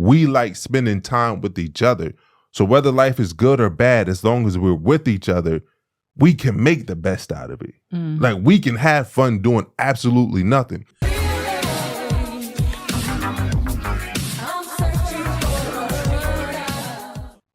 We like spending time with each other. So whether life is good or bad, as long as we're with each other, we can make the best out of it. Like, we can have fun doing absolutely nothing.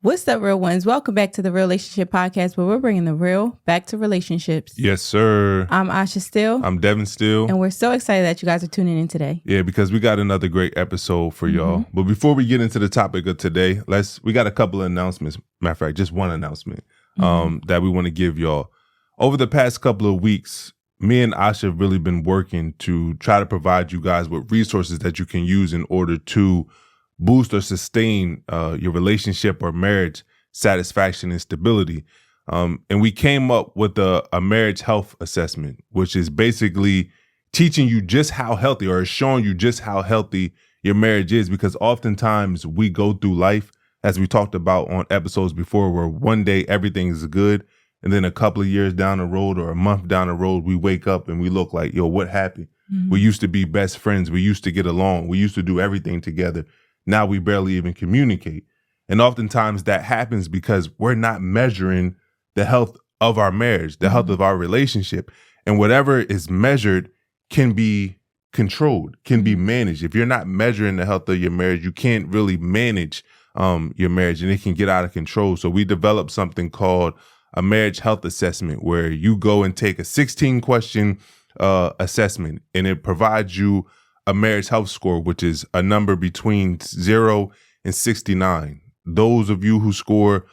What's up, real ones? Welcome back to the Relationship Podcast, where we're bringing the real back to relationships. Yes, sir. I'm Asha Steele. I'm Devin Steele. And we're so excited that you guys are tuning in today. Yeah, because we got another great episode for y'all. But before we get into the topic of today, we got a couple of announcements. Matter of fact, just one announcement that we want to give y'all. Over the past couple of weeks, me and Asha have really been working to try to provide you guys with resources that you can use in order to boost or sustain your relationship or marriage satisfaction and stability. And we came up with a marriage health assessment, which is basically teaching you just how healthy, or showing you just how healthy your marriage is. Because oftentimes we go through life, as we talked about on episodes before, where one day everything is good, and then a couple of years down the road or a month down the road, we wake up and we look like, yo, what happened? We used to be best friends. We used to get along. We used to do everything together. Now we barely even communicate. And oftentimes that happens because we're not measuring the health of our marriage, the health of our relationship. And whatever is measured can be controlled, can be managed. If you're not measuring the health of your marriage, you can't really manage your marriage, and it can get out of control. So we developed something called a marriage health assessment, where you go and take a 16-question assessment, and it provides you a marriage health score, which is a number between 0 and 69. Those of you who score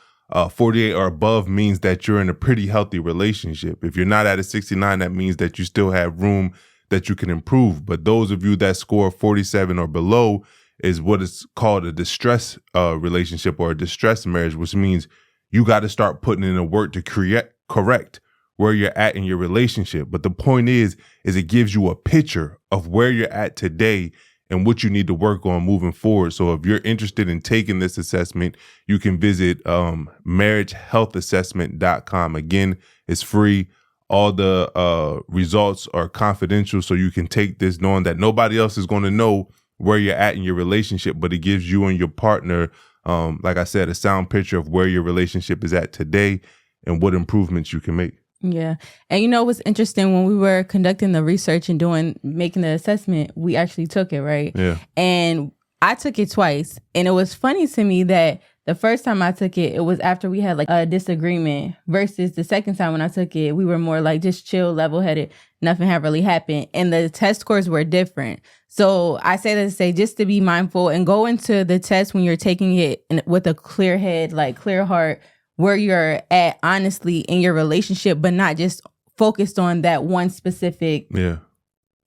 48 or above means that you're in a pretty healthy relationship. If you're not at a 69, that means that you still have room that you can improve. But those of you that score 47 or below is what is called a distress relationship, or a distress marriage, which means you got to start putting in the work to correct where you're at in your relationship. But the point is it gives you a picture of where you're at today and what you need to work on moving forward. So if you're interested in taking this assessment, you can visit marriagehealthassessment.com. Again, it's free. All the results are confidential, so you can take this knowing that nobody else is going to know where you're at in your relationship, but it gives you and your partner, like I said, a sound picture of where your relationship is at today and what improvements you can make. Yeah. And you know what's interesting, when we were conducting the research and making the assessment, we actually took it, right? Yeah. And I took it twice. And it was funny to me that the first time I took it, it was after we had like a disagreement, versus the second time when I took it, we were more like just chill, level-headed. Nothing had really happened. And the test scores were different. So I say that to say, just to be mindful and go into the test when you're taking it with a clear head, like clear heart, where you're at honestly in your relationship, but not just focused on that one specific,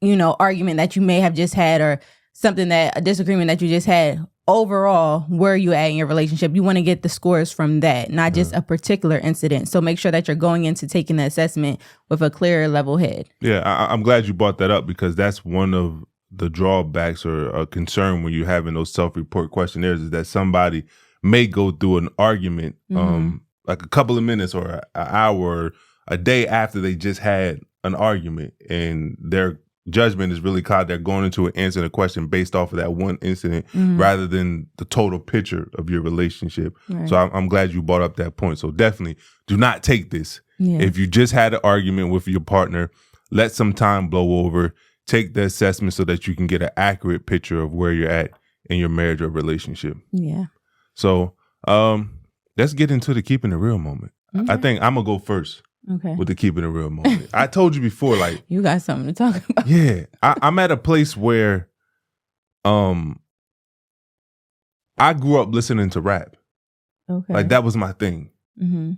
argument that you may have just had, or a disagreement that you just had. Overall, where are you at in your relationship? You want to get the scores from that, not just a particular incident. So make sure that you're going into taking the assessment with a clear, level head. Yeah, I'm glad you brought that up, because that's one of the drawbacks or a concern when you're having those self-report questionnaires, is that somebody may go through an argument like a couple of minutes or an hour or a day after they just had an argument, and their judgment is really clouded. They're going into it answering a question based off of that one incident rather than the total picture of your relationship. Right. So I'm glad you brought up that point. So definitely do not take this. Yeah. If you just had an argument with your partner, let some time blow over. Take the assessment so that you can get an accurate picture of where you're at in your marriage or relationship. Yeah. So let's get into the keeping it real moment. Okay. I think I'm going to go first with the keeping it real moment. I told you before, like... You got something to talk about. Yeah. I'm at a place where I grew up listening to rap. Okay. Like, that was my thing.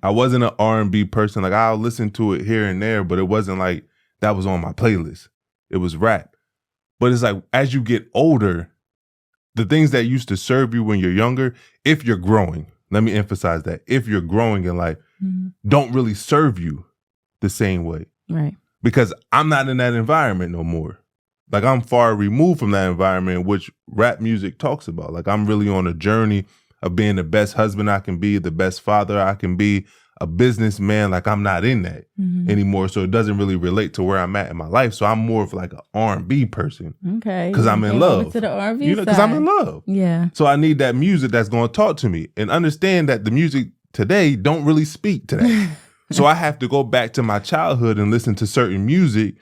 I wasn't an R&B person. Like, I'll listen to it here and there, but it wasn't like that was on my playlist. It was rap. But it's like, as you get older, the things that used to serve you when you're younger, if you're growing, let me emphasize that, if you're growing in life, don't really serve you the same way. Right. Because I'm not in that environment no more. Like, I'm far removed from that environment, which rap music talks about. Like, I'm really on a journey of being the best husband I can be, the best father I can be, a businessman. Like I'm not in that anymore. So it doesn't really relate to where I'm at in my life. So I'm more of like an R&B person. Okay. Because I'm in love. To the R&B you know, because I'm in love. Yeah. So I need that music that's going to talk to me and understand that the music today don't really speak to that. So I have to go back to my childhood and listen to certain music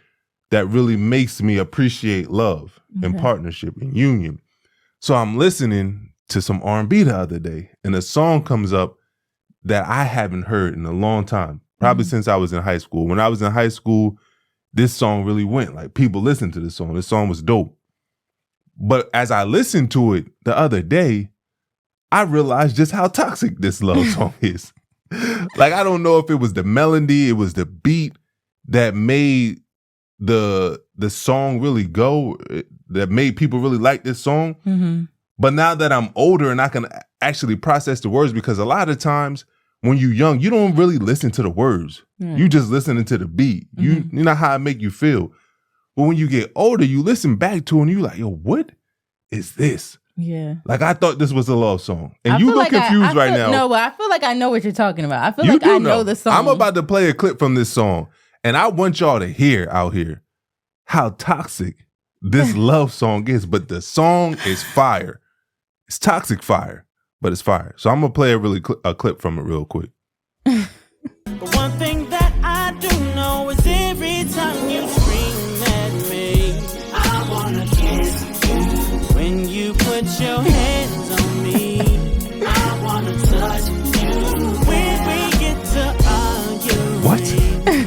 that really makes me appreciate love and partnership and union. So I'm listening to some R&B the other day, and a song comes up that I haven't heard in a long time, probably since I was in high school. When I was in high school, this song really went. Like, people listened to this song. This song was dope. But as I listened to it the other day, I realized just how toxic this love song is. Like, I don't know if it was the melody, it was the beat that made the song really go, that made people really like this song. But now that I'm older and I can actually process the words, because a lot of times when you're young, you don't really listen to the words. You just listening to the beat. You know how it make you feel. But when you get older, you listen back to it and you like, yo, what is this? Yeah. Like, I thought this was a love song. And you look confused right now. No, but I feel like I know what you're talking about. I feel like I know the song. I'm about to play a clip from this song. And I want y'all to hear out here how toxic this love song is. But the song is fire. It's toxic fire, but it's fire. So I'm going to play a clip from it real quick. But one thing that I do know is every time you scream at me, I want to kiss you. When you put your hands on me, I want to touch you. When we get to argue, what?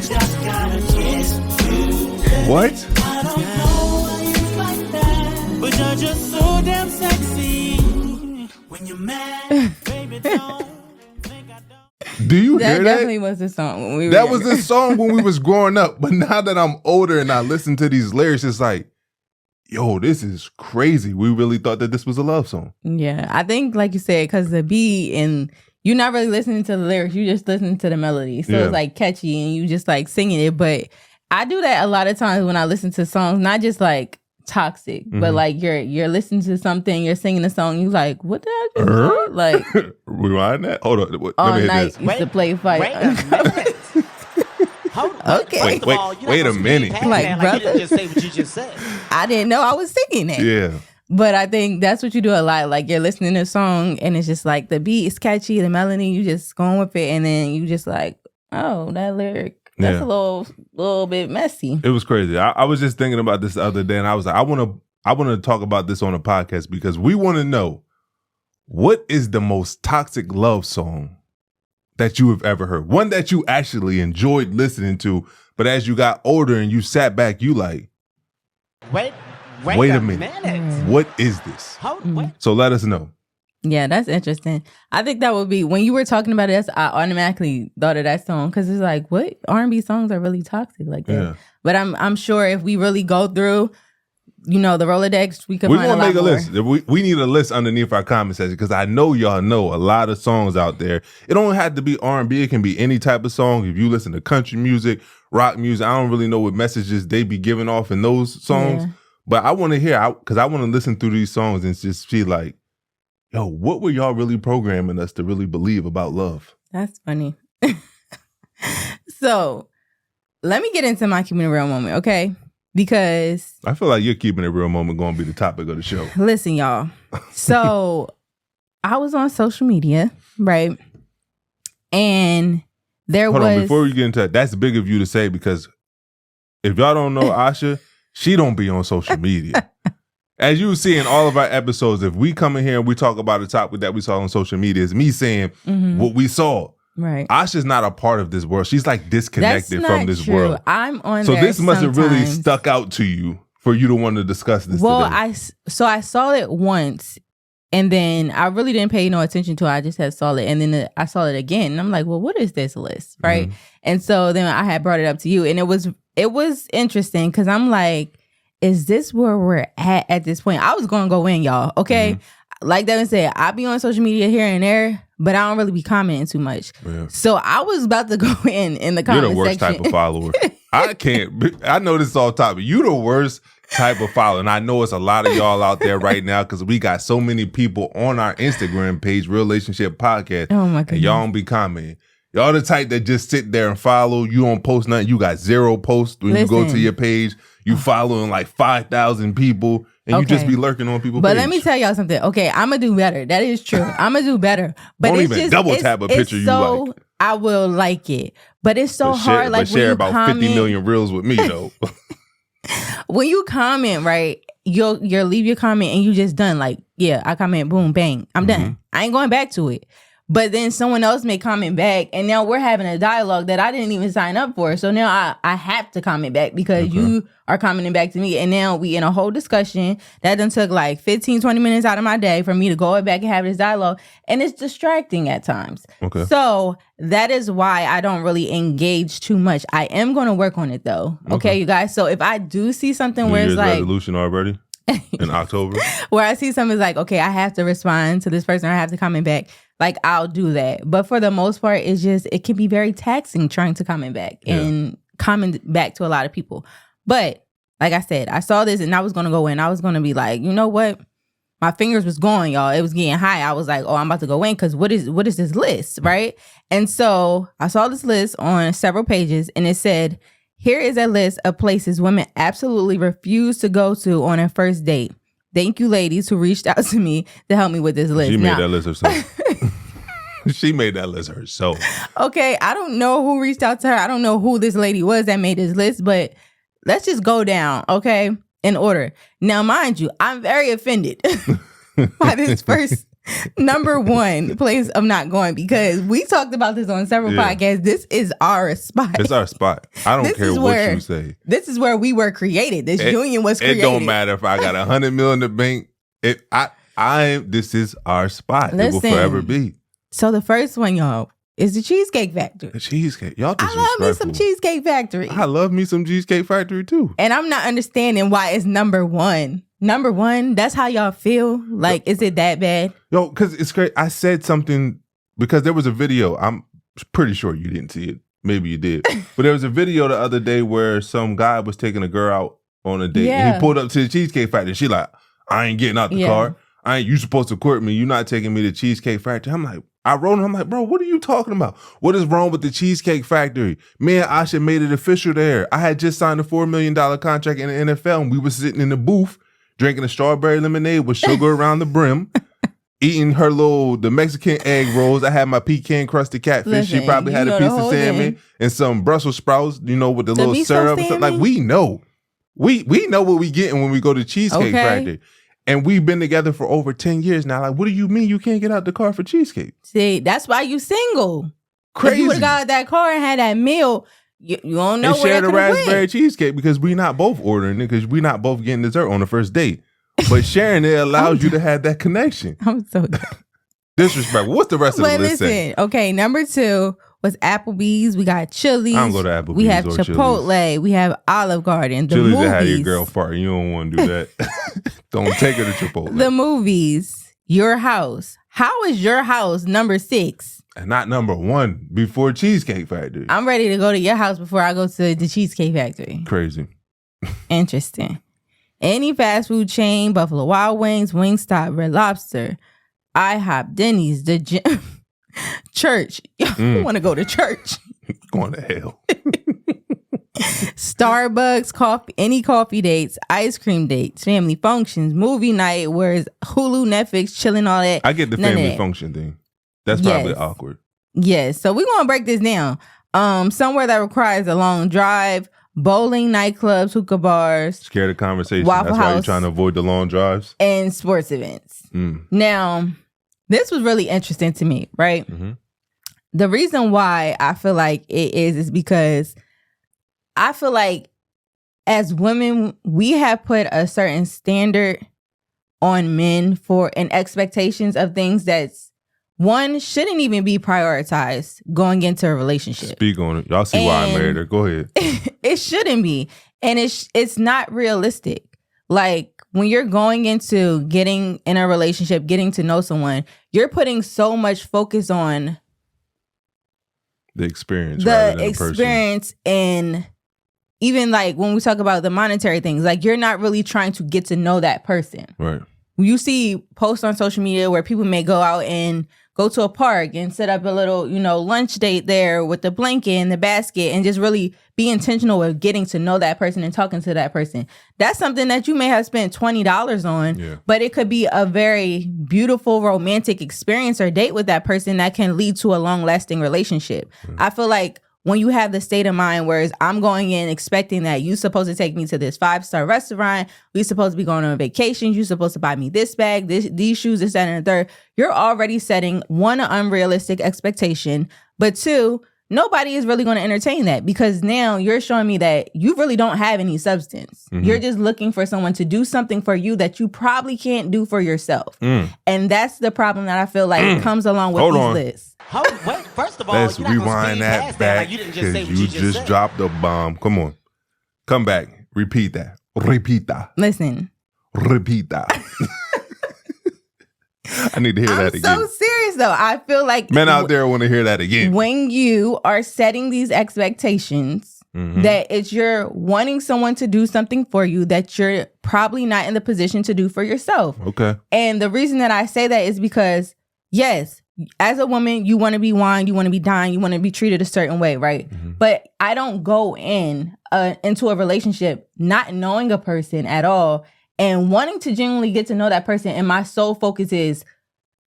Just gotta kiss you. What? I don't know why you like that, but you're just so damn sexy. When you're mad, baby, don't think I don't. Do you hear that? That definitely was the song when we were That was the song when we was growing up. But now that I'm older and I listen to these lyrics, it's like, yo, this is crazy. We really thought that this was a love song. Yeah, I think, like you said, because the beat and you're not really listening to the lyrics, you just listen to the melody. So it's like catchy and you just like singing it. But I do that a lot of times when I listen to songs, not just like toxic, but like you're listening to something, you're singing a song, you like, what did I just say? Like, rewind that. Hold on. all Let me night hit this. used to play fight. Wait a minute. Okay. Wait a minute. Like, brother, you didn't just say what you just said. I didn't know I was singing it. Yeah. But I think that's what you do a lot. Like, you're listening to a song and it's just like the beat is catchy, the melody, you just going with it, and then you just like, oh, that lyric, that's a little bit messy. It was crazy. I was just thinking about this the other day, and I was like, I want to talk about this on a podcast because we want to know, what is the most toxic love song that you have ever heard? One that you actually enjoyed listening to, but as you got older and you sat back, you like, wait a minute. What is this? So let us know. Yeah, that's interesting. I think that would be, when you were talking about it, I automatically thought of that song because it's like, what R&B songs are really toxic like that? Yeah. But I'm sure if we really go through, you know, the Rolodex, we could find a lot more. We're going to make a list. We need a list underneath our comment section because I know y'all know a lot of songs out there. It don't have to be R&B. It can be any type of song. If you listen to country music, rock music, I don't really know what messages they be giving off in those songs. Yeah. But I want to hear, because I want to listen through these songs and just see like, yo, what were y'all really programming us to really believe about love? That's funny. So let me get into my keeping it real moment, okay? Because I feel like your keeping it real moment going to be the topic of the show. Listen, y'all. So I was on social media, right? And there Hold on, before we get into that, that's big of you to say because if y'all don't know Asha, she don't be on social media. As you see in all of our episodes, if we come in here and we talk about a topic that we saw on social media, it's me saying what we saw. Right. Asha's not a part of this world. She's like disconnected from this true. world. I'm on so there this must have really sometimes. stuck out to you for you to want to discuss this well, today. I saw it once and then I really didn't pay no attention to it. I just had saw it and then I saw it again and I'm like, well, what is this list? Right. And so then I had brought it up to you and it was interesting because I'm like, is this where we're at this point? I was going to go in, y'all. Okay. Like Devin said, I be on social media here and there, but I don't really be commenting too much. Yeah. So I was about to go in the comment section. You're the worst type of follower. I can't. I know this is all topic. You the worst type of follower. And I know it's a lot of y'all out there right now because we got so many people on our Instagram page, Relationship Podcast. Oh my goodness. And y'all don't be commenting. Y'all the type that just sit there and follow. You don't post nothing. You got 0 posts when you go to your page. You following like 5,000 people, and you just be lurking on people's page. But let me tell y'all something. Okay, I'm gonna do better. That is true. I'm gonna do better. But don't it's even just, double tap a picture you like. I will like it, but it's so hard. Like share when you about comment, 50 million reels with me though. when you comment, right? You'll leave your comment and you just done. Like, yeah, I comment, boom, bang, I'm done. I ain't going back to it. But then someone else may comment back, and now we're having a dialogue that I didn't even sign up for. So now I have to comment back because you are commenting back to me. And now we in a whole discussion that done took like 15, 20 minutes out of my day for me to go back and have this dialogue. And it's distracting at times. Okay. So that is why I don't really engage too much. I am going to work on it though. Okay, you guys. So if I do see something where it's like resolution already in October, where I see something like, okay, I have to respond to this person, or I have to comment back. Like, I'll do that. But for the most part, it can be very taxing trying to comment back and comment back to a lot of people. But like I said, I saw this and I was going to go in. I was going to be like, you know what? My fingers was going, y'all. It was getting high. I was like, oh, I'm about to go in because what is this list, right? And so I saw this list on several pages and it said, here is a list of places women absolutely refuse to go to on a first date. Thank you, ladies, who reached out to me to help me with this list. She made that list herself. She made that list herself. Okay, I don't know who reached out to her. I don't know who this lady was that made this list, but let's just go down, okay, in order. Now, mind you, I'm very offended by this first number one place of not going, because we talked about this on several podcasts. This is our spot. It's our spot. I don't care what you say. This is where we were created. This union was created. It don't matter if I got 100 million in the bank. This is our spot. Listen, it will forever be. So the first one, y'all, is the Cheesecake Factory. The Cheesecake. Y'all disrespectful. I love me some Cheesecake Factory. I love me some Cheesecake Factory too. And I'm not understanding why it's number one. Number one, that's how y'all feel? Like, is it that bad? Yo, because it's great. I said something because there was a video. I'm pretty sure you didn't see it. Maybe you did. But there was a video the other day where some guy was taking a girl out on a date. And he pulled up to the Cheesecake Factory. She like, I ain't getting out the car. You supposed to court me. You're not taking me to Cheesecake Factory. I'm like, I wrote him. I'm like, bro, what are you talking about? What is wrong with the Cheesecake Factory? Me and Asha made it official there. I had just signed a $4 million contract in the NFL, and we were sitting in the booth drinking a strawberry lemonade with sugar around the brim, eating the Mexican egg rolls. I had my pecan crusted catfish. Listen, she probably had a piece of salmon and some Brussels sprouts, with the little syrup and stuff. Like, we know. We know what we getting when we go to Cheesecake Factory. And we've been together for over 10 years now. Like, what do you mean you can't get out the car for cheesecake? See, that's why you single. Crazy. If you would have got out that car and had that meal, you don't know and where share the raspberry cheesecake, because we not both ordering it, because we not both getting dessert on the first date. But sharing it allows you to have that connection. I'm so good. Disrespectful. What's the rest of the list? Listen, okay, number 2 was Applebee's. We got Chili's. I don't go to Applebee's. We have Chipotle. Chili's. We have Olive Garden. The Chili's movies. Had your girl fart. You don't want to do that. Don't take her to Chipotle. The movies. Your House. How is Your House number 6? And not number 1 before Cheesecake Factory. I'm ready to go to Your House before I go to the Cheesecake Factory. Crazy. Interesting. Any fast food chain, Buffalo Wild Wings, Wingstop, Red Lobster, IHOP, Denny's, the gym, church. You want to go to church. Going to hell. Starbucks, coffee, any coffee dates, ice cream dates, family functions, movie night, whereas Hulu, Netflix, chilling, all that. I get the family function thing. That's probably awkward. Yes. So we're going to break this down. Somewhere that requires a long drive, bowling, nightclubs, hookah bars. Scared of conversation. Waffle That's House, why you're trying to avoid the long drives. And sports events. Now, this was really interesting to me, right? Mm-hmm. The reason why I feel like it is because I feel like as women, we have put a certain standard on men for and expectations of things that's one shouldn't even be prioritized going into a relationship. Speak on it. Y'all see why I married her. Go ahead. It shouldn't be. And it's not realistic. Like when you're going into getting in a relationship, getting to know someone, you're putting so much focus on the experience. And even like when we talk about the monetary things, like you're not really trying to get to know that person. Right. you see posts on social media where people may go out and go to a park and set up a little, lunch date there with the blanket and the basket and just really be intentional with getting to know that person and talking to that person. That's something that you may have spent $20 on, but it could be a very beautiful romantic experience or date with that person that can lead to a long-lasting relationship. I feel like when you have the state of mind where I'm going in expecting that you're supposed to take me to this 5-star restaurant, we're supposed to be going on vacation, you're supposed to buy me this bag, these shoes, this, that, and the third, you're already setting, one, an unrealistic expectation, but two, nobody is really going to entertain that because now you're showing me that you really don't have any substance. You're just looking for someone to do something for you that you probably can't do for yourself. And that's the problem that I feel like comes along with these lists. Wait, first of all, let's rewind that back because you just dropped the bomb. Come on. Come back. Repeat that. Repeat that. Listen. Repeat that. I need to hear that again. I'm so serious, though. I feel like men out there want to hear that again. When you are setting these expectations, that it's you're wanting someone to do something for you that you're probably not in the position to do for yourself. Okay. And the reason that I say that is because, yes, as a woman, you want to be wined, you want to be dined, you want to be treated a certain way, right? But I don't go into a relationship not knowing a person at all and wanting to genuinely get to know that person. And my sole focus is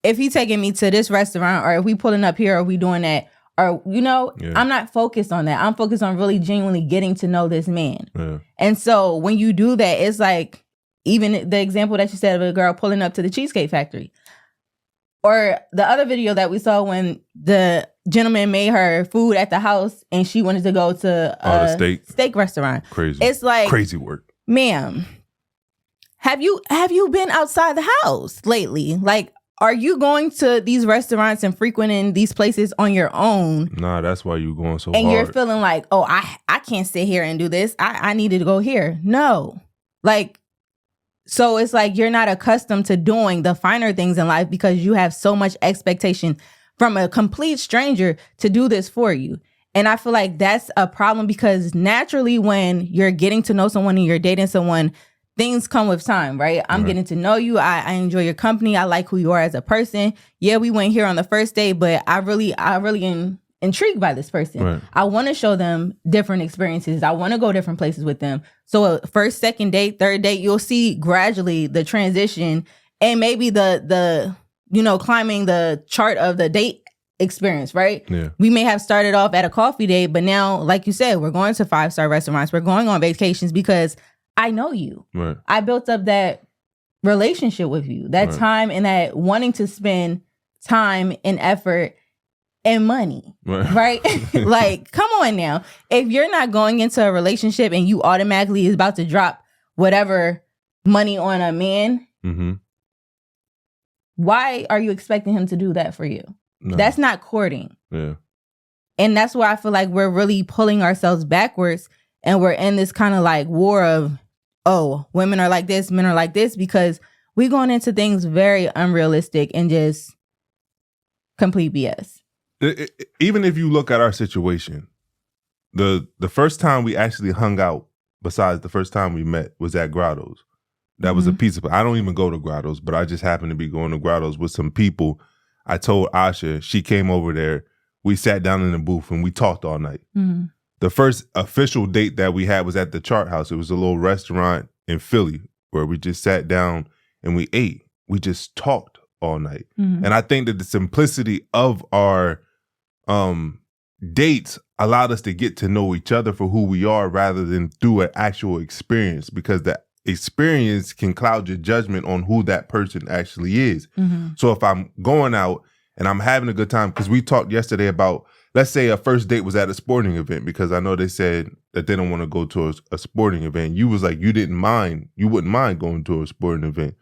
if he taking me to this restaurant or if we pulling up here or we doing that or, I'm not focused on that. I'm focused on really genuinely getting to know this man. Yeah. And so when you do that, it's like even the example that you said of a girl pulling up to the Cheesecake Factory. Or the other video that we saw when the gentleman made her food at the house and she wanted to go to a steak restaurant. Crazy. It's like crazy work. Ma'am, have you been outside the house lately? Like, are you going to these restaurants and frequenting these places on your own? Nah, that's why you going so and hard. You're feeling like, oh, I can't sit here and do this. I needed to go here. No. Like, so it's like you're not accustomed to doing the finer things in life because you have so much expectation from a complete stranger to do this for you. And I feel like that's a problem because naturally when you're getting to know someone and you're dating someone, things come with time, right? I'm getting to know you. I enjoy your company. I like who you are as a person. Yeah, we went here on the first date, but I really am intrigued by this person. Right. I want to show them different experiences. I want to go different places with them. So a first, second date, third date, you'll see gradually the transition and maybe the climbing the chart of the date experience, right? Yeah. We may have started off at a coffee date, but now, like you said, we're going to 5-star restaurants. We're going on vacations because I know you. Right. I built up that relationship with you, that time and that wanting to spend time and effort and money, right? Like, come on now. If you're not going into a relationship and you automatically is about to drop whatever money on a man, why are you expecting him to do that for you? No. That's not courting. Yeah. And that's why I feel like we're really pulling ourselves backwards and we're in this kind of like war of, oh, women are like this, men are like this, because we're going into things very unrealistic and just complete BS. Even if you look at our situation, the first time we actually hung out, besides the first time we met, was at Grotto's. That was a pizza. I don't even go to Grotto's, but I just happened to be going to Grotto's with some people. I told Asha, she came over there. We sat down in the booth and we talked all night. The first official date that we had was at the Chart House. It was a little restaurant in Philly where we just sat down and we ate. We just talked all night. And I think that the simplicity of our dates allowed us to get to know each other for who we are rather than through an actual experience, because the experience can cloud your judgment on who that person actually is. So if I'm going out and I'm having a good time, because we talked yesterday about, let's say a first date was at a sporting event, because I know they said that they don't want to go to a sporting event. You was like, you wouldn't mind going to a sporting event.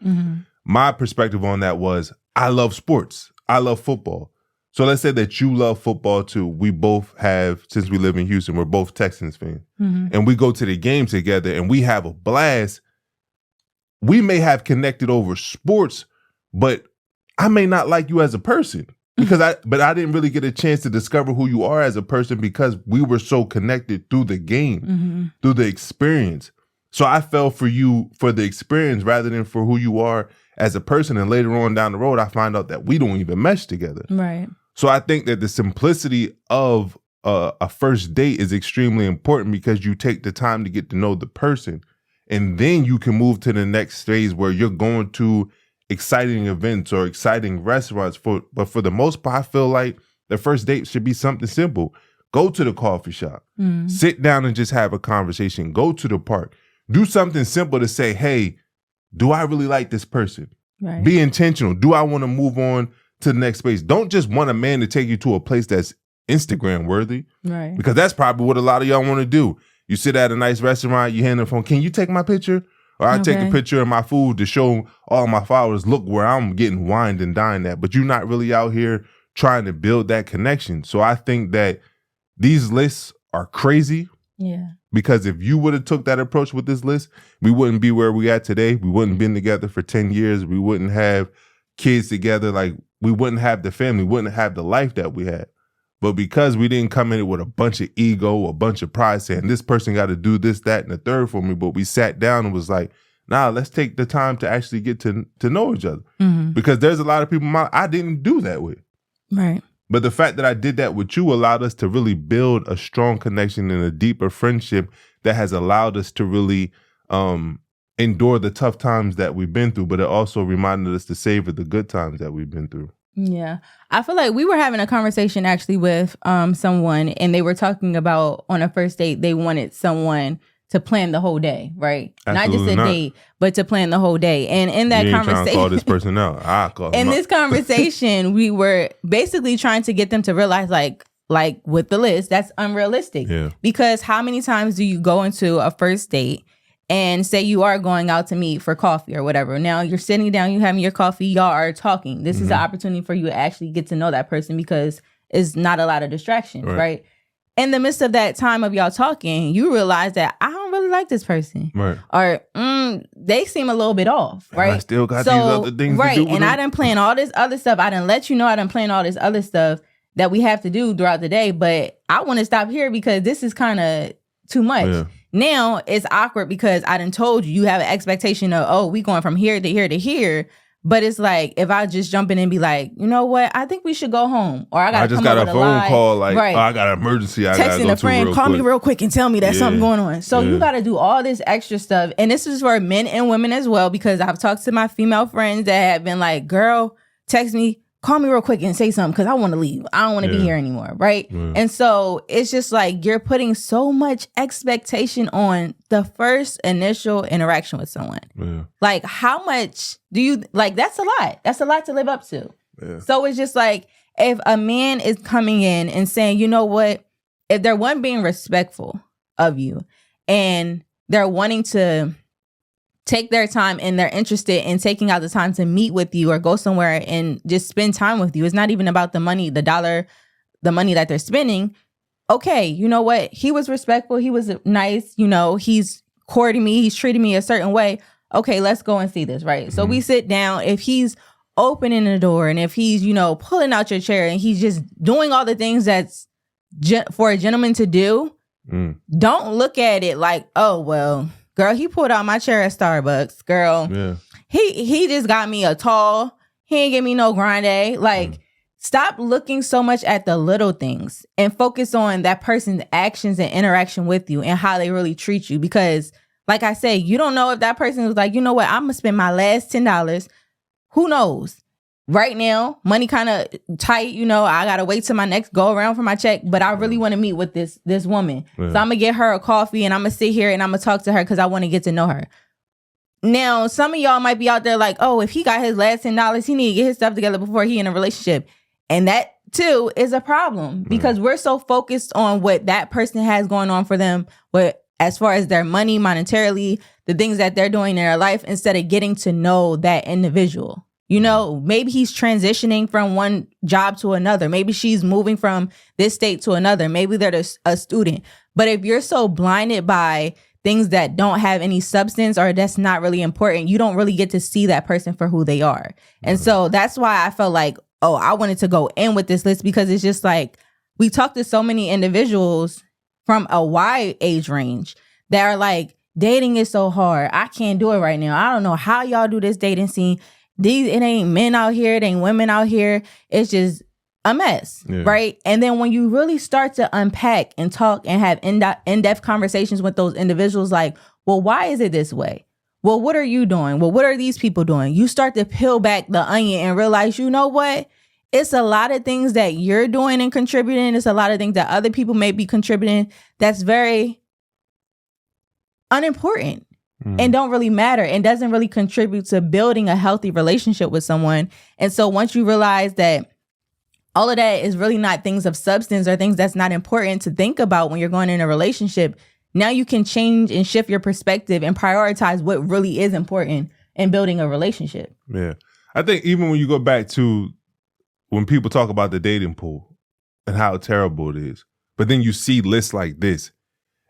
My perspective on that was, I love sports. I love football. So let's say that you love football too. We both have, since we live in Houston, we're both Texans fans. And we go to the game together and we have a blast. We may have connected over sports, but I may not like you as a person because I didn't really get a chance to discover who you are as a person because we were so connected through the game, through the experience. So I fell for you for the experience rather than for who you are as a person, and later on down the road, I find out that we don't even mesh together. Right. So I think that the simplicity of a first date is extremely important because you take the time to get to know the person, and then you can move to the next phase where you're going to exciting events or exciting restaurants. But for the most part, I feel like the first date should be something simple. Go to the coffee shop, sit down and just have a conversation. Go to the park, do something simple to say, hey, do I really like this person? Right. Be intentional. Do I want to move on to the next space? Don't just want a man to take you to a place that's Instagram worthy. Right. Because that's probably what a lot of y'all want to do. You sit at a nice restaurant, you hand the phone, can you take my picture? Or I take a picture of my food to show all my followers, look where I'm getting wined and dined at. But you're not really out here trying to build that connection. So I think that these lists are crazy. Yeah. Because if you would have took that approach with this list, we wouldn't be where we at today. We wouldn't have been together for 10 years. We wouldn't have kids together. Like, we wouldn't have the family, wouldn't have the life that we had. But because we didn't come in with a bunch of ego, a bunch of pride saying this person got to do this, that, and the third for me, but we sat down and was like, nah, let's take the time to actually get to know each other. Because there's a lot of people I didn't do that with. Right. But the fact that I did that with you allowed us to really build a strong connection and a deeper friendship that has allowed us to really endure the tough times that we've been through, but it also reminded us to savor the good times that we've been through. Yeah. I feel like we were having a conversation actually with someone, and they were talking about on a first date, they wanted someone to plan the whole day, right? Absolutely not just a date, but to plan the whole day. And in that you ain't conversation, trying to call this person out. I call him in out. this conversation, we were basically trying to get them to realize, like with the list, that's unrealistic. Yeah. Because how many times do you go into a first date and say you are going out to meet for coffee or whatever? Now you're sitting down, you having your coffee, y'all are talking. This is an opportunity for you to actually get to know that person because it's not a lot of distractions, right? In the midst of that time of y'all talking, you realize that I don't really like this person. Right. Or they seem a little bit off, right? And I still got these other things to do with and them. I done plan all this other stuff. I done let you know I done plan all this other stuff that we have to do throughout the day. But I want to stop here because this is kind of too much. Yeah. Now it's awkward because I done told you have an expectation of, oh, we going from here to here to here. But it's like, if I just jump in and be like, you know what, I think we should go home. Or I just got a phone call like, oh, I got an emergency. I got to texting go a friend, call me real quick and tell me there's something going on. So you got to do all this extra stuff. And this is for men and women as well, because I've talked to my female friends that have been like, girl, text me, call me real quick and say something because I want to leave. I don't want to be here anymore, right? And so it's just like you're putting so much expectation on the first initial interaction with someone. Yeah. Like, how much do you, like, that's a lot. That's a lot to live up to. Yeah. So it's just like, if a man is coming in and saying, you know what, if they're being respectful of you and they're wanting to take their time and they're interested in taking out the time to meet with you or go somewhere and just spend time with you. It's not even about the money, the dollar, the money that they're spending. Okay, you know what? He was respectful. He was nice. You know, he's courting me. He's treating me a certain way. Okay, let's go and see this, right? So we sit down. If he's opening the door and if he's, you know, pulling out your chair and he's just doing all the things that's for a gentleman to do, don't look at it like, oh, well, girl, he pulled out my chair at Starbucks. Girl, he just got me a tall. He ain't give me no grande. Like, stop looking so much at the little things and focus on that person's actions and interaction with you and how they really treat you. Because, like I said, you don't know if that person was like, you know what, I'm going to spend my last $10. Who knows? Right now, money kind of tight, you know, I got to wait till my next go around for my check, but I really want to meet with this woman. So I'm going to get her a coffee and I'm going to sit here and I'm going to talk to her because I want to get to know her. Now, some of y'all might be out there like, oh, if he got his last $10, he need to get his stuff together before he in a relationship. And that, too, is a problem because we're so focused on what that person has going on for them, what as far as their money, monetarily, the things that they're doing in their life, instead of getting to know that individual. You know, maybe he's transitioning from one job to another. Maybe she's moving from this state to another. Maybe they're a student. But if you're so blinded by things that don't have any substance or that's not really important, you don't really get to see that person for who they are. And so that's why I felt like, oh, I wanted to go in with this list because it's just like we talked to so many individuals from a wide age range that are like, dating is so hard. I can't do it right now. I don't know how y'all do this dating scene. it ain't men out here, it ain't women out here. It's just a mess, right? And then when you really start to unpack and talk and have in-depth conversations with those individuals, like, well, why is it this way? Well, what are you doing? Well, what are these people doing? You start to peel back the onion and realize, you know what? It's a lot of things that you're doing and contributing. It's a lot of things that other people may be contributing that's very unimportant and don't really matter and doesn't really contribute to building a healthy relationship with someone. And so once you realize that all of that is really not things of substance or things that's not important to think about when you're going in a relationship, now you can change and shift your perspective and prioritize what really is important in building a relationship. Yeah. I think even when you go back to when people talk about the dating pool and how terrible it is, but then you see lists like this,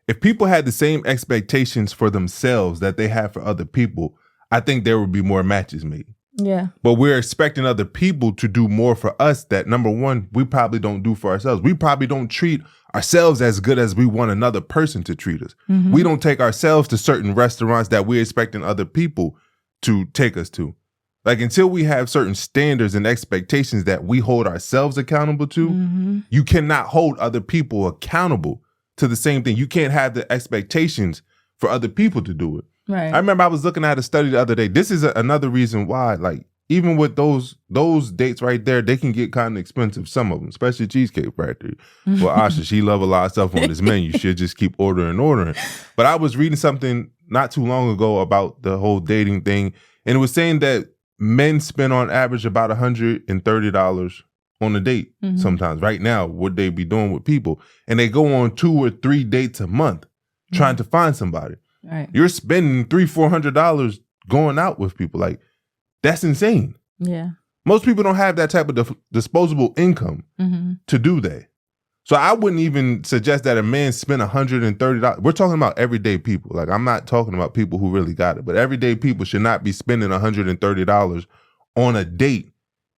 if people had the same expectations for themselves that they have for other people, I think there would be more matches made. Yeah. But we're expecting other people to do more for us that, number one, we probably don't do for ourselves. We probably don't treat ourselves as good as we want another person to treat us. Mm-hmm. We don't take ourselves to certain restaurants that we're expecting other people to take us to. Like, until we have certain standards and expectations that we hold ourselves accountable to, you cannot hold other people accountable to the same thing. You can't have the expectations for other people to do it. Right. I remember I was looking at a study the other day. This is another reason why, like, even with those dates right there, they can get kind of expensive, some of them, especially Cheesecake Factory. Well, Asha, she love a lot of stuff on this menu. She'll just keep ordering. But I was reading something not too long ago about the whole dating thing, and it was saying that men spend on average about $130 on a date sometimes. Right now, what they be doing with people. And they go on 2 or 3 dates a month trying to find somebody. Right. You're spending $300-$400 going out with people. Like, that's insane. Yeah. Most people don't have that type of disposable income to do that. So I wouldn't even suggest that a man spend $130. We're talking about everyday people. Like, I'm not talking about people who really got it, but everyday people should not be spending $130 on a date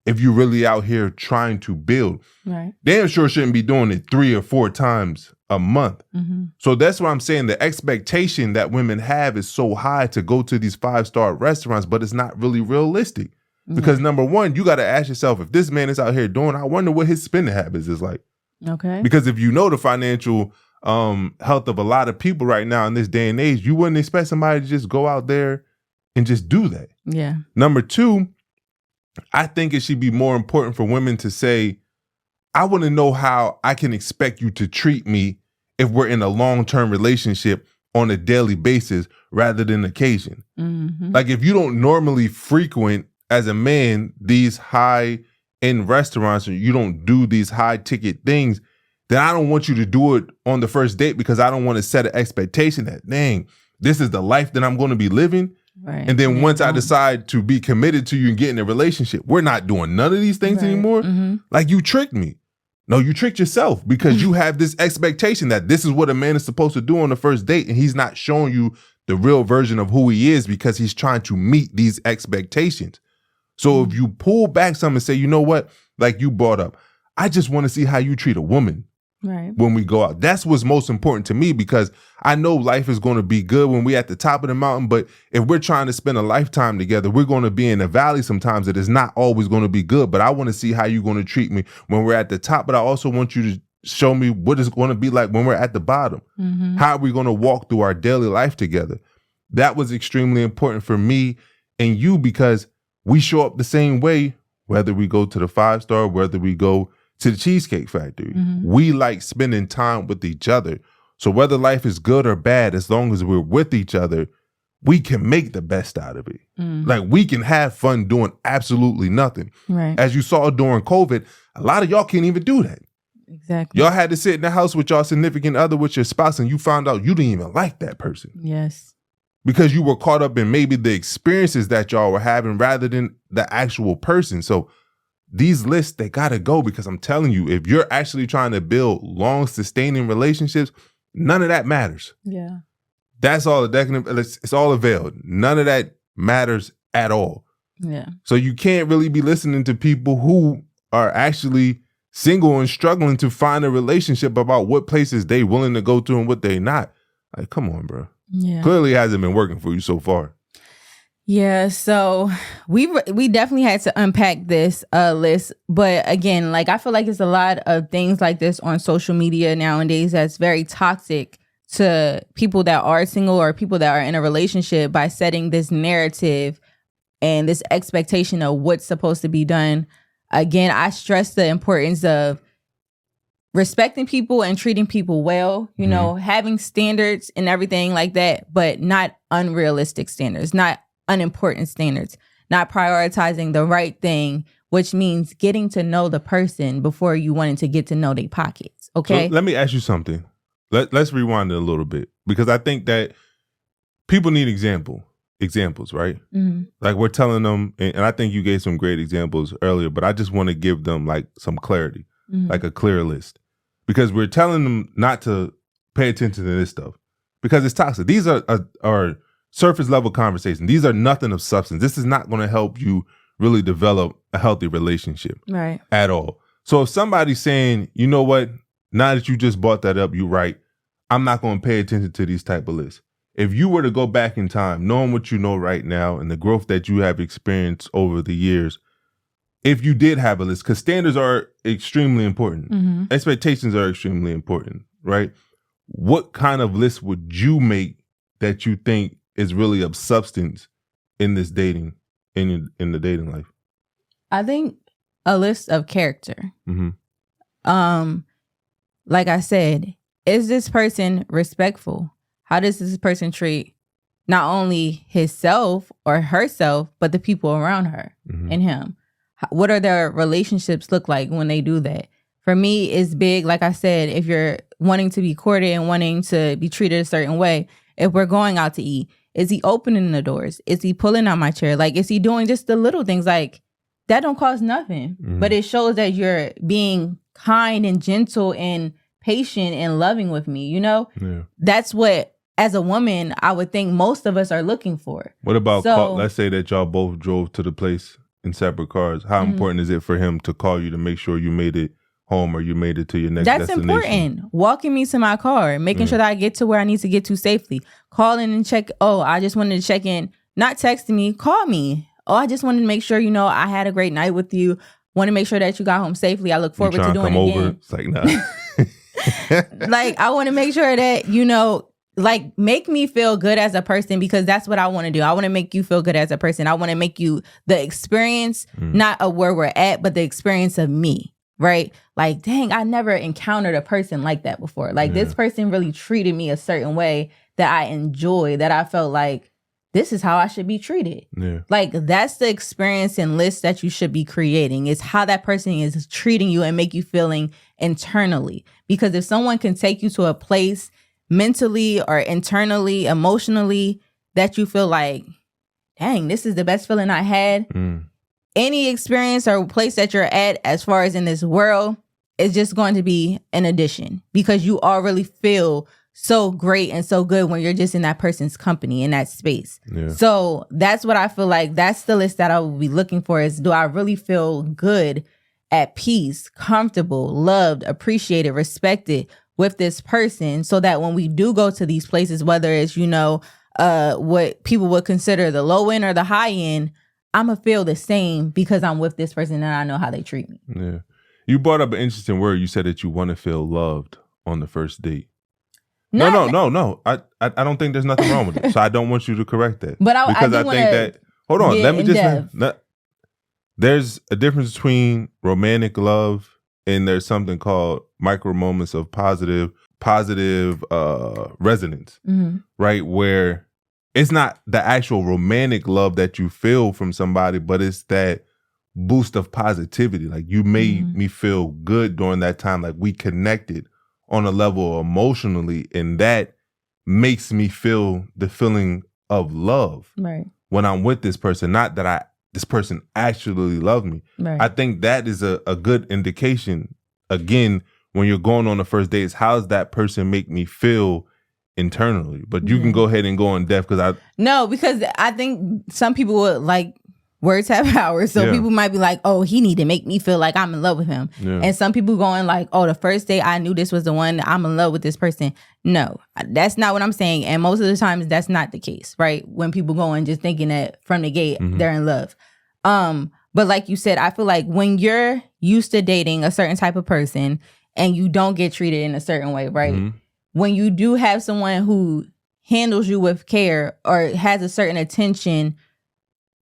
if you're really out here trying to build. Right. Damn sure shouldn't be doing it 3 or 4 times a month. So that's what I'm saying. The expectation that women have is so high to go to these 5-star restaurants, but it's not really realistic. Because number one, you got to ask yourself, if this man is out here doing, I wonder what his spending habits is like. Okay. Because if you know the financial health of a lot of people right now in this day and age, you wouldn't expect somebody to just go out there and just do that. Yeah. Number two, I think it should be more important for women to say, I want to know how I can expect you to treat me if we're in a long-term relationship on a daily basis rather than occasion. Like, if you don't normally frequent as a man these high-end restaurants, or you don't do these high-ticket things, then I don't want you to do it on the first date, because I don't want to set an expectation that, dang, this is the life that I'm going to be living. Right. And then once I decide to be committed to you and get in a relationship, we're not doing none of these things anymore. Like, you tricked me. No, you tricked yourself, because you have this expectation that this is what a man is supposed to do on the first date, and he's not showing you the real version of who he is because he's trying to meet these expectations. So if you pull back some and say, you know what, like you brought up, I just want to see how you treat a woman when we go out. That's what's most important to me, because I know life is going to be good when we're at the top of the mountain, but if we're trying to spend a lifetime together, we're going to be in a valley sometimes that is not always going to be good. But I want to see how you're going to treat me when we're at the top, but I also want you to show me what it's going to be like when we're at the bottom. How are we going to walk through our daily life together? That was extremely important for me and you, because we show up the same way, whether we go to the 5-star, whether we go to the Cheesecake Factory. We like spending time with each other. So whether life is good or bad, as long as we're with each other, we can make the best out of it. Like, we can have fun doing absolutely nothing. Right. As you saw during COVID, a lot of y'all can't even do that. Exactly. Y'all had to sit in the house with y'all significant other, with your spouse, and you found out you didn't even like that person. Yes. Because you were caught up in maybe the experiences that y'all were having rather than the actual person. So these lists, they got to go, because I'm telling you, if you're actually trying to build long sustaining relationships, none of that matters. Yeah. That's all it's all a veil. None of that matters at all. Yeah. So you can't really be listening to people who are actually single and struggling to find a relationship about what places they willing to go to and what they not. Like, come on, bro. Yeah. Clearly it hasn't been working for you so far. Yeah, so we definitely had to unpack this list, but again, like I feel like it's a lot of things like this on social media nowadays that's very toxic to people that are single or people that are in a relationship by setting this narrative and this expectation of what's supposed to be done. Again, I stress the importance of respecting people and treating people well, you know, having standards and everything like that, but not unrealistic standards, not unimportant standards, not prioritizing the right thing, which means getting to know the person before you wanting to get to know their pockets. Okay. So let me ask you something. Let's rewind it a little bit, because I think that people need examples, right? Mm-hmm. Like we're telling them, and I think you gave some great examples earlier, but I just want to give them like some clarity, like a clear list, because we're telling them not to pay attention to this stuff because it's toxic. These are surface level conversations. These are nothing of substance. This is not going to help you really develop a healthy relationship, right? At all. So if somebody's saying, you know what, now that you just brought that up, you're right, I'm not going to pay attention to these type of lists. If you were to go back in time, knowing what you know right now and the growth that you have experienced over the years, if you did have a list, because standards are extremely important, expectations are extremely important, right? What kind of list would you make that you think is really of substance in this dating, in the dating life? I think a list of character. Like I said, is this person respectful? How does this person treat not only himself or herself, but the people around her and him? What are their relationships look like when they do that? For me, it's big. Like I said, if you're wanting to be courted and wanting to be treated a certain way, if we're going out to eat, is he opening the doors? Is he pulling out my chair? Like, is he doing just the little things? Like, that don't cost nothing, but it shows that you're being kind and gentle and patient and loving with me, you know? Yeah. That's what, as a woman, I would think most of us are looking for. What about, let's say that y'all both drove to the place in separate cars. How important is it for him to call you to make sure you made it home or you made it to your next destination? That's important. Walking me to my car, making sure that I get to where I need to get to safely. Calling and check. Oh, I just wanted to check in. Not texting me. Call me. Oh, I just wanted to make sure, you know, I had a great night with you. Want to make sure that you got home safely. I look forward to doing it again. It's like, nah. Like, I want to make sure that, you know, like, make me feel good as a person, because that's what I want to do. I want to make you feel good as a person. I want to make you the experience, not of where we're at, but the experience of me, right? Like, dang, I never encountered a person like that before. Like, this person really treated me a certain way that I enjoy, that I felt like this is how I should be treated. Yeah. Like, that's the experience and list that you should be creating. It's how that person is treating you and make you feeling internally. Because if someone can take you to a place mentally or internally, emotionally, that you feel like, dang, this is the best feeling I had. Any experience or place that you're at, as far as in this world, is just going to be an addition, because you already feel so great and so good when you're just in that person's company, in that space. Yeah. So that's what I feel like. That's the list that I will be looking for, is, do I really feel good, at peace, comfortable, loved, appreciated, respected with this person, so that when we do go to these places, whether it's, you know, what people would consider the low end or the high end, I'm going to feel the same because I'm with this person and I know how they treat me. Yeah. You brought up an interesting word. You said that you want to feel loved on the first date. No. I don't think there's nothing wrong with it. So I don't want you to correct that. But I think that, hold on, let me just, there's a difference between romantic love and there's something called micro moments of positive resonance, right? Where it's not the actual romantic love that you feel from somebody, but it's that boost of positivity. Like, you made me feel good during that time. Like, we connected on a level emotionally, and that makes me feel the feeling of love when I'm with this person. Not that this person actually loved me. I think that is a good indication. Again, when you're going on the first date, is how does that person make me feel internally? But you can go ahead and go in depth, because I think some people would like words have power. So Yeah. people might be like, oh, he need to make me feel like I'm in love with him. Yeah. And some people going like, oh, the first day I knew this was the one, I'm in love with this person. No, that's not what I'm saying. And most of the times that's not the case, right? When people go and just thinking that from the gate, they're in love. But like you said, I feel like when you're used to dating a certain type of person and you don't get treated in a certain way, right? When you do have someone who handles you with care or has a certain attention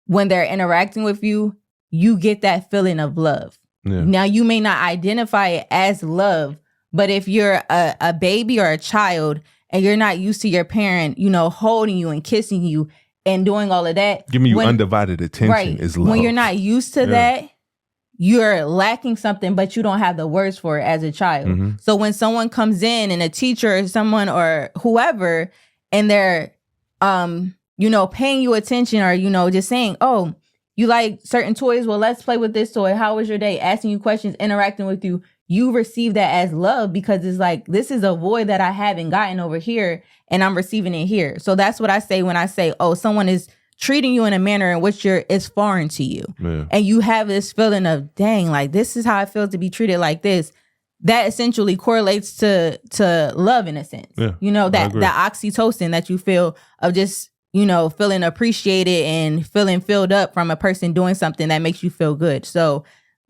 when they're interacting with you, you get that feeling of love. Yeah. Now, you may not identify it as love, but if you're a baby or a child and you're not used to your parent, you know, holding you and kissing you and doing all of that. Giving you undivided attention is love. When you're not used to that, you're lacking something, but you don't have the words for it as a child. So when someone comes in and a teacher or someone or whoever, and they're, you know, paying you attention or, you know, just saying, oh, you like certain toys? Well, let's play with this toy. How was your day? Asking you questions, interacting with you. You receive that as love because it's like, this is a void that I haven't gotten over here and I'm receiving it here. So that's what I say when I say, oh, someone is treating you in a manner in which is foreign to you. Yeah. And you have this feeling of, dang, like this is how it feels to be treated like this. That essentially correlates to love in a sense. Yeah, you know, that oxytocin that you feel of just, you know, feeling appreciated and feeling filled up from a person doing something that makes you feel good. So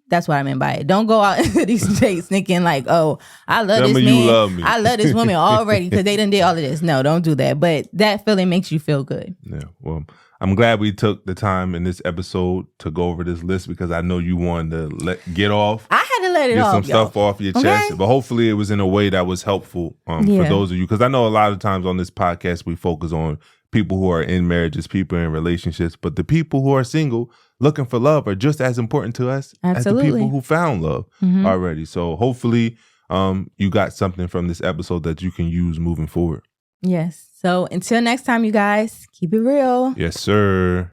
that's what I meant by it. Don't go out into these dates thinking like, oh, I love this man. You love me. I love this woman already because they done did all of this. No, don't do that. But that feeling makes you feel good. Yeah, well, I'm glad we took the time in this episode to go over this list because I know you wanted to get off. I had to let it get off. Get some stuff off your chest. But hopefully it was in a way that was helpful for those of you. Because I know a lot of times on this podcast we focus on people who are in marriages, people in relationships. But the people who are single looking for love are just as important to us as the people who found love already. So hopefully you got something from this episode that you can use moving forward. Yes. So until next time, you guys, keep it real. Yes, sir.